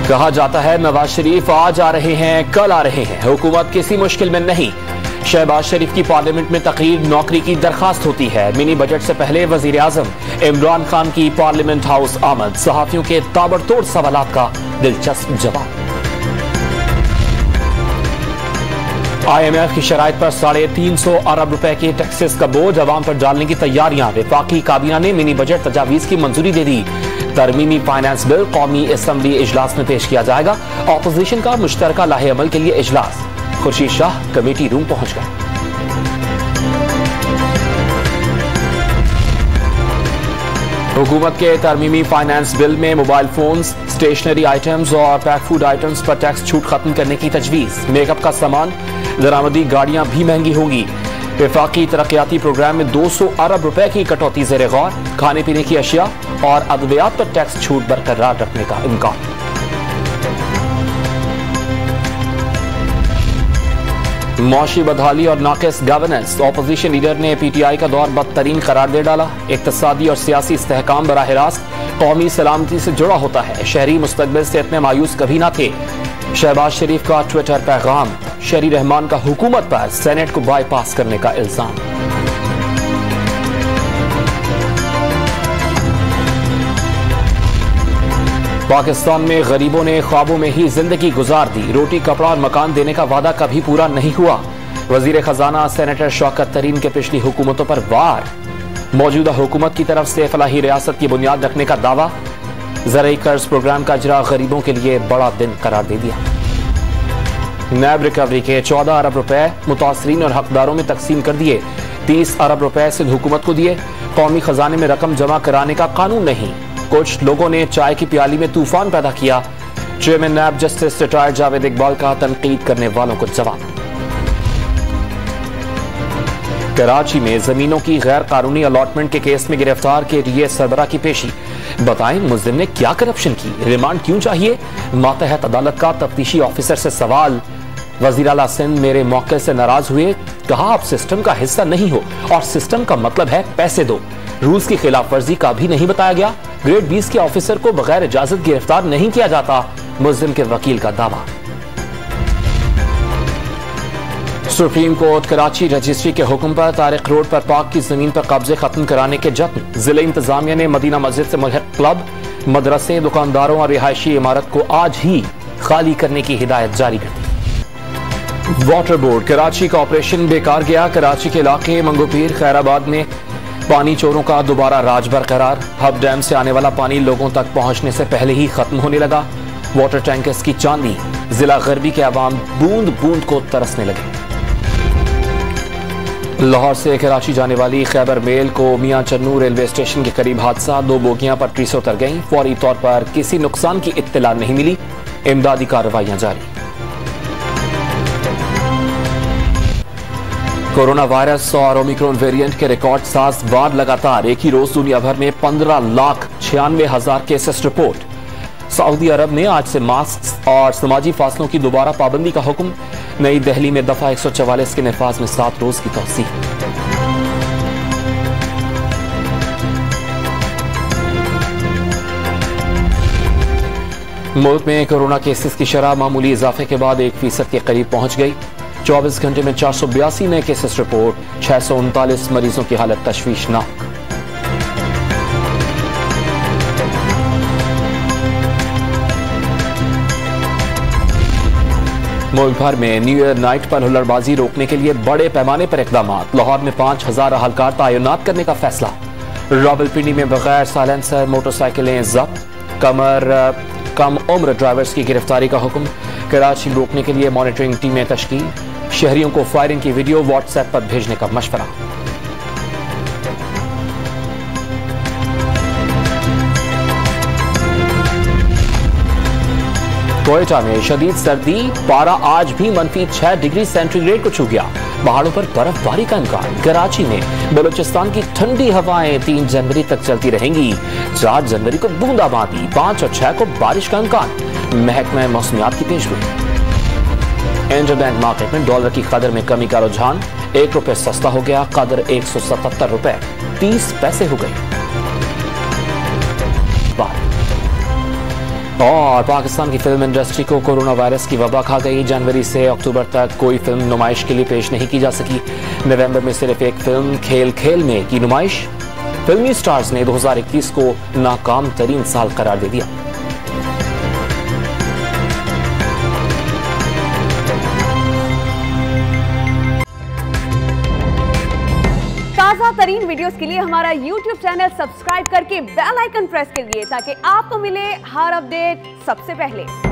कहा जाता है नवाज शरीफ आज आ रहे हैं, कल आ रहे हैं, हुकूमत किसी मुश्किल में नहीं। शहबाज शरीफ की पार्लियामेंट में तकरीर नौकरी की दरखास्त होती है। मिनी बजट से पहले वजीर आजम इमरान खान की पार्लियामेंट हाउस आमद, सहाफियों के ताबड़तोड़ सवालात का दिलचस्प जवाब। IMF की शराइत पर 350 अरब रुपए के टैक्सेस का बोझ अवाम पर डालने की तैयारियां। वफाकी काबीना ने मिनी बजट तजावीज की मंजूरी दे दी। तरमीमी फाइनेंस बिल कौमी असम्बली इजलास में पेश किया जाएगा। ऑपोजिशन का मुश्तरका लाहे अमल के लिए इजलास। खुर्शीद शाह कमेटी रूम पहुंच गए। हुकूमत के तरमीमी फाइनेंस बिल में मोबाइल फोन्स, स्टेशनरी आइटम्स और पैक फूड आइटम्स पर टैक्स छूट खत्म करने की तजवीज। मेकअप का सामान, दरामदी गाड़ियां भी महंगी होंगी। वफाकी तरक्याती प्रोग्राम में 200 अरब रुपए की कटौती ज़ेर गौर। खाने पीने की अशिया और अद्वियात पर टैक्स छूट बरकरार रखने का इम्कान। मौशी बदहाली और नाकिस गवर्नेंस, ऑपोजिशन लीडर ने PTI का दौर बदतरीन करार दे डाला। इक्तिसादी और सियासी इस्तेहकाम बराह रास्त कौमी सलामती से जुड़ा होता है। शहरी मुस्तकबिल से इतने मायूस कभी ना थे। शहबाज शरीफ का ट्विटर पैगाम, शहरी रहमान का हुकूमत पर सेनेट को बाईपास करने का इल्जाम। पाकिस्तान में गरीबों ने ख्वाबों में ही जिंदगी गुजार दी। रोटी, कपड़ा और मकान देने का वादा कभी पूरा नहीं हुआ। वजीर खजाना सेनेटर शौकत तरीन के पिछली हुकूमतों पर वार। मौजूदा हुकूमत की तरफ से फलाही रियासत की बुनियाद रखने का दावा। ज़राई कर्ज प्रोग्राम का इजरा गरीबों के लिए बड़ा दिन करार दे दिया। नैब रिकवरी के 14 अरब रुपए मुतासरीन और हकदारों में तकसीम कर दिए। 30 अरब रुपए सिंध हुकूमत को दिए। कौमी खजाने में रकम जमा कराने का कानून नहीं। कुछ लोगों ने चाय की प्याली में तूफान पैदा किया। Chairman NAB justice retired Javed Iqbal का तनकीद करने वालों को जवाब। कराची में जमीनों की गैर कानूनी अलॉटमेंट के केस में गिरफ्तार के DA सरबरा की पेशी। बताएं मुल्जिम ने क्या करप्शन की, रिमांड क्यों चाहिए? मातहत अदालत का तफ्तीशी ऑफिसर से सवाल। वजीर आला सिंध मेरे मौके से नाराज हुए, कहा आप सिस्टम का हिस्सा नहीं हो और सिस्टम का मतलब है पैसे दो। रूल्स की खिलाफ वर्जी का भी नहीं बताया गया। ग्रेड 20 के ऑफिसर को बगैर इजाजत गिरफ्तार नहीं किया जाता, मुल्जिम के वकील का दावा। सुप्रीम कोर्ट कराची रजिस्ट्री के हुक्म पर तारिक रोड पर पाक की जमीन पर कब्जे खत्म कराने के जत्न। जिला इंतजामिया ने मदीना मस्जिद से मुल्हिक क्लब, मदरसे, दुकानदारों और रिहायशी इमारत को आज ही खाली करने की हिदायत जारी कर दी। वाटर बोर्ड कराची का ऑपरेशन बेकार गया। कराची के इलाके मंगोपीर, खैराबाद में पानी चोरों का दोबारा राज बरकरार। हब डैम से आने वाला पानी लोगों तक पहुंचने से पहले ही खत्म होने लगा। वाटर टैंकर्स की चांदी। जिला गरबी के अवाम बूंद बूंद को तरसने लगे। लाहौर से कराची जाने वाली खैबर मेल को मियां चन्नू रेलवे स्टेशन के करीब हादसा। 2 बोगियां पटरी से उतर गईं। फौरी तौर पर किसी नुकसान की इत्तला नहीं मिली। इमदादी कार्रवाइयां जारी। कोरोना वायरस और ओमिक्रॉन वेरिएंट के रिकॉर्ड साज वार लगातार। एक ही रोज दुनिया भर में 15,96,000 केसेस रिपोर्ट। सऊदी अरब ने आज से मास्क और समाजी फासलों की दोबारा पाबंदी का हुक्म। नई दिल्ली में दफा 144 के नफाज में 7 रोज की तौसीह। मुल्क में कोरोना केसेस की शरह मामूली इजाफे के बाद 1% के करीब पहुंच गई। 24 घंटे में 482 नए केसेस रिपोर्ट। 639 मरीजों की हालत तशवीशनाक। मुल्क भर में न्यू ईयर नाइट पर हुल्लड़बाजी रोकने के लिए बड़े पैमाने पर इकदाम। लाहौर में 5000 अहलकार तैनात करने का फैसला। रावलपिंडी में बगैर साइलेंसर मोटरसाइकिलें जब्त। कम उम्र ड्राइवर्स की गिरफ्तारी का हुक्म। कराची रोकने के लिए मॉनिटरिंग टीमें तश्कील। शहरियों को फायरिंग की वीडियो व्हाट्सएप पर भेजने का मशवरा। कोयटा में शदीद सर्दी, पारा आज भी -6 डिग्री सेंटीग्रेड को छू गया। पहाड़ों पर बर्फबारी का इम्कान। कराची में बलूचिस्तान की ठंडी हवाएं 3 जनवरी तक चलती रहेंगी। 4 जनवरी को बूंदाबांदी, 5 और 6 को बारिश का इम्कान। महकमा मौसमियात की पेशगोई। इंटरबैंक मार्केट में डॉलर की कदर में कमी का रुझान। 1 रुपए सस्ता हो गया। कदर 177 रुपए 30 पैसे हो गई। और पाकिस्तान की फिल्म इंडस्ट्री को कोरोना वायरस की वबा खा गई। जनवरी से अक्टूबर तक कोई फिल्म नुमाइश के लिए पेश नहीं की जा सकी। नवंबर में सिर्फ एक फिल्म खेल खेल में की नुमाइश। फिल्मी स्टार्स ने 2021 को नाकाम तरीन साल करार दे दिया। ताजा तरीन वीडियोस के लिए हमारा YouTube चैनल सब्सक्राइब करके बेल आइकन प्रेस करिए ताकि आपको मिले हर अपडेट सबसे पहले।